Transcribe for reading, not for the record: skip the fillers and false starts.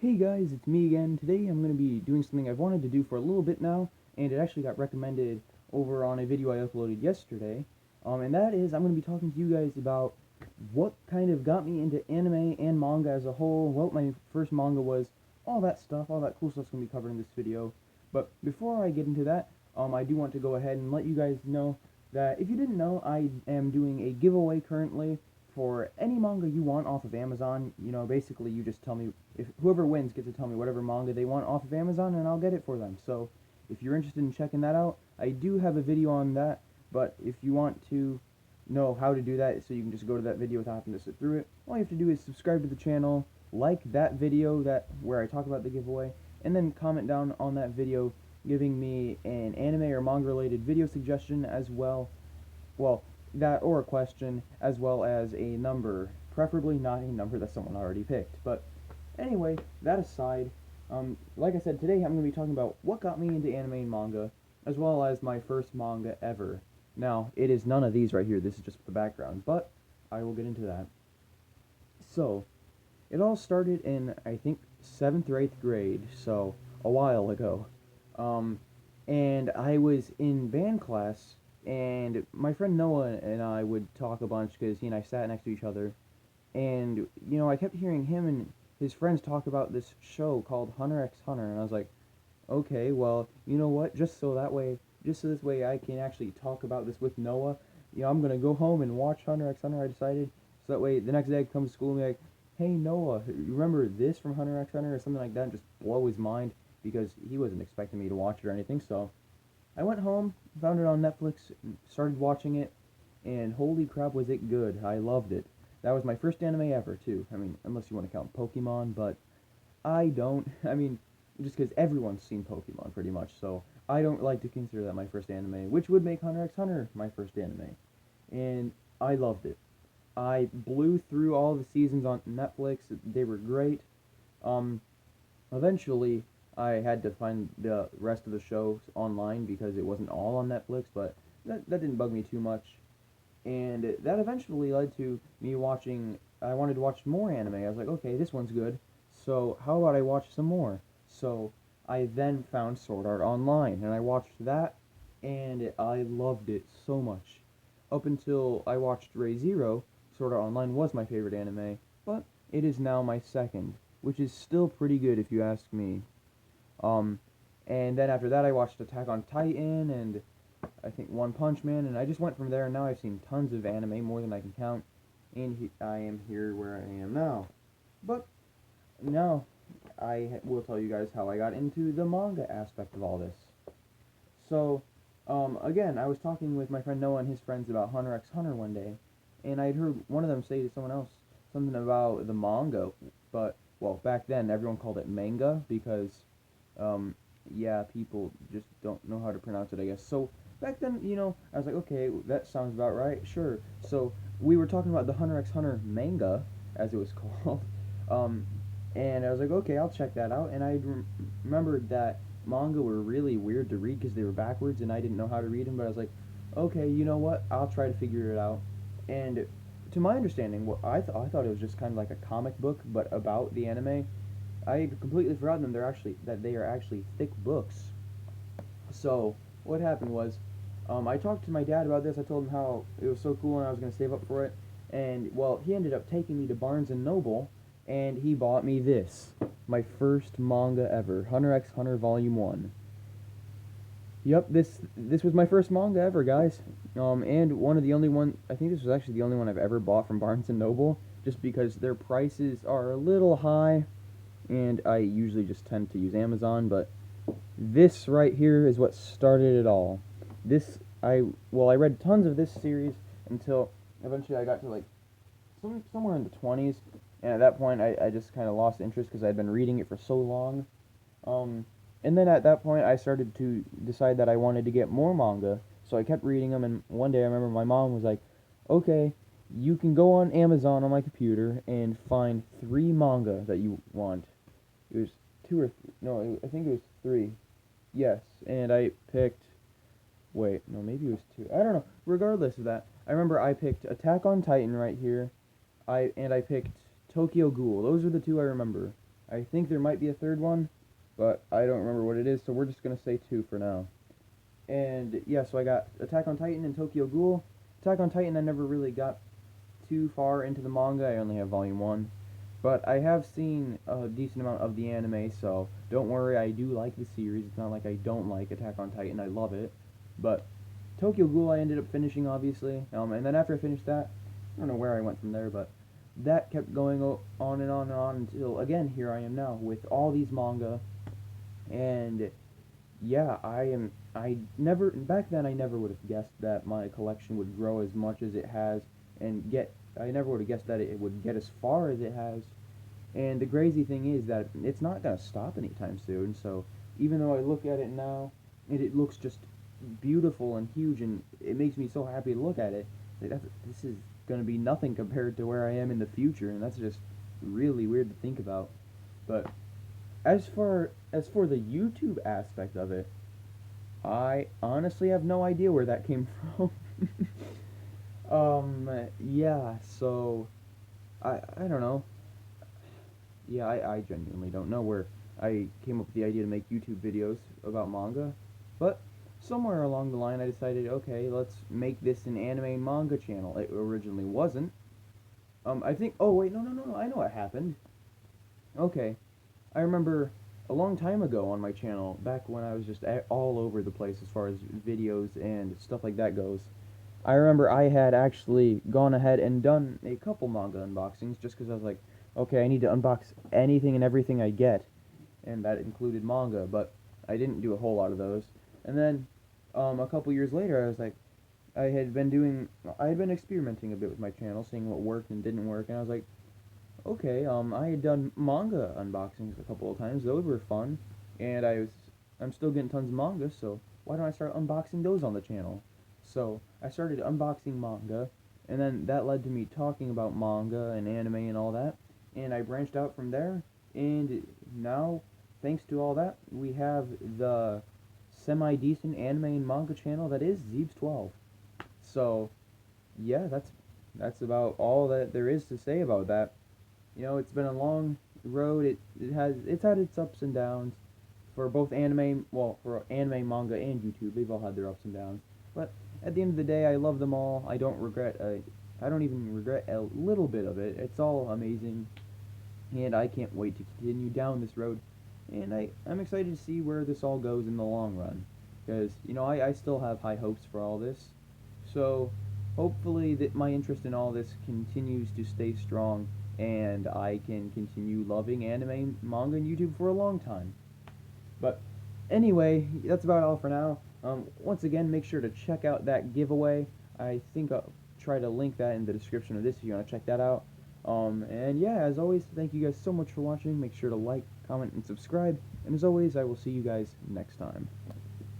Hey guys, it's me again. Today I'm going to be doing something I've wanted to do for a little bit now, and it actually got recommended over on a video I uploaded yesterday. And that is I'm going to be talking to you guys about what kind of got me into anime and manga as a whole, what my first manga was, all that stuff, all that cool stuff's going to be covered in this video. But before I get into that, I do want to go ahead and let you guys know that if you didn't know, I am doing a giveaway currently for any manga you want off of Amazon. Basically you just tell me, if whoever wins gets to tell me whatever manga they want off of Amazon, and I'll get it for them. So if you're interested in checking that out, I do have a video on that, but if you want to know how to do that so you can just go to that video without having to sit through it, all you have to do is subscribe to the channel, like that video where I talk about the giveaway, and then comment down on that video giving me an anime or manga related video suggestion, as well, that or a question, as well as a number, preferably not a number that someone already picked. But anyway, that aside, like I said, today I'm going to be talking about what got me into anime and manga, as well as my first manga ever. Now, it is none of these right here, this is just the background, but I will get into that. So, it all started in, I think, 7th or 8th grade, so a while ago. Um, and I was in band class, and my friend Noah and I would talk a bunch because he and I sat next to each other. And, I kept hearing him and his friends talk about this show called Hunter x Hunter, and I was like, okay, well, you know what? Just so this way I can actually talk about this with Noah. I'm gonna go home and watch Hunter x Hunter. I decided, so that way the next day I come to school and be like, hey Noah, you remember this from Hunter x Hunter or something like that, and just blow his mind because he wasn't expecting me to watch it or anything. So I went home, found it on Netflix, started watching it, and holy crap, was it good! I loved it. That was my first anime ever too. I mean, unless you want to count Pokemon, but I don't. I mean, just because everyone's seen Pokemon pretty much, so I don't like to consider that my first anime, which would make Hunter x Hunter my first anime. And I loved it. I blew through all the seasons on Netflix. They were great. Um, Eventually, I had to find the rest of the shows online because it wasn't all on Netflix, but that didn't bug me too much. And that eventually led to me watching. I wanted to watch more anime. I was like, okay, this one's good, so how about I watch some more? So I then found Sword Art Online, and I watched that, and I loved it so much. Up until I watched Re:Zero, Sword Art Online was my favorite anime, but it is now my second, which is still pretty good if you ask me. Um, and then after that, I watched Attack on Titan and I think One Punch Man, and I just went from there. And now I've seen tons of anime, more than I can count, and I am here where I am now. But now will tell you guys how I got into the manga aspect of all this. So, again, I was talking with my friend Noah and his friends about Hunter x Hunter one day, and I'd heard one of them say to someone else something about the manga, but well, back then everyone called it manga because yeah, people just don't know how to pronounce it, I guess. So back then, I was like, okay, that sounds about right, sure. So we were talking about the Hunter x Hunter manga, as it was called, um, and I was like, okay, I'll check that out. And I remembered that manga were really weird to read because they were backwards, and I didn't know how to read them. But I was like, okay, you know what? I'll try to figure it out. And to my understanding, what I thought it was just kind of like a comic book, but about the anime. I had completely forgotten that they are actually thick books. So what happened was, I talked to my dad about this. I told him how it was so cool and I was going to save up for it. And well, he ended up taking me to Barnes and Noble, and he bought me this, my first manga ever, Hunter x Hunter Volume One. Yep, this was my first manga ever, guys. And one of the only one. I think this was actually the only one I've ever bought from Barnes and Noble, just because their prices are a little high, and I usually just tend to use Amazon. But this right here is what started it all. I read tons of this series until eventually I got to like somewhere in the 20s, and at that point I just kind of lost interest because I'd been reading it for so long. Um, and then at that point I started to decide that I wanted to get more manga, so I kept reading them. And one day I remember my mom was like, "Okay, you can go on Amazon on my computer and find 3 manga that you want." It was two or no, I think it was 3. Yes, and I picked. Wait, no, maybe it was 2. I don't know. Regardless of that, I remember I picked Attack on Titan right here. I picked Tokyo Ghoul. Those are the 2 I remember. I think there might be a third one, but I don't remember what it is, so we're just gonna say 2 for now. And yeah, so I got Attack on Titan and Tokyo Ghoul. Attack on Titan I never really got too far into the manga, I only have volume 1. But I have seen a decent amount of the anime, so don't worry, I do like the series. It's not like I don't like Attack on Titan, I love it. But Tokyo Ghoul I ended up finishing, obviously. And then after I finished that, I don't know where I went from there, but that kept going on and on and on until, again, here I am now with all these manga. And yeah, back then I never would have guessed that my collection would grow as much as it has I never would have guessed that it would get as far as it has. And the crazy thing is that it's not going to stop anytime soon, so even though I look at it now, and it looks just beautiful and huge, and it makes me so happy to look at it, this is going to be nothing compared to where I am in the future, and that's just really weird to think about. But as for the YouTube aspect of it, I honestly have no idea where that came from. Yeah, so I don't know. Yeah, I genuinely don't know where I came up with the idea to make YouTube videos about manga, but somewhere along the line I decided, okay, let's make this an anime and manga channel. It originally wasn't. I think, oh wait, no, I know what happened. Okay, I remember a long time ago on my channel, back when I was just all over the place as far as videos and stuff like that goes, I remember I had actually gone ahead and done a couple manga unboxings just because I was like, okay, I need to unbox anything and everything I get, and that included manga, but I didn't do a whole lot of those. And then a couple years later, I was like, I had been experimenting a bit with my channel, seeing what worked and didn't work, and I was like, okay, I had done manga unboxings a couple of times. Those were fun, and I'm still getting tons of manga, so why don't I start unboxing those on the channel? So I started unboxing manga, and then that led to me talking about manga and anime and all that, and I branched out from there, and now, thanks to all that, we have the semi-decent anime and manga channel that is Zeebs12. So, yeah, that's about all that there is to say about that. It's been a long road. It's had its ups and downs for both for anime, manga, and YouTube. They've all had their ups and downs. But at the end of the day, I love them all. I don't even regret a little bit of it. It's all amazing, and I can't wait to continue down this road. And I'm excited to see where this all goes in the long run, because I still have high hopes for all this. So hopefully that my interest in all this continues to stay strong, and I can continue loving anime, manga, and YouTube for a long time. But anyway, that's about all for now. Once again, make sure to check out that giveaway. I think I'll try to link that in the description of this if you want to check that out. And yeah, as always, thank you guys so much for watching. Make sure to like, comment, and subscribe. And as always, I will see you guys next time.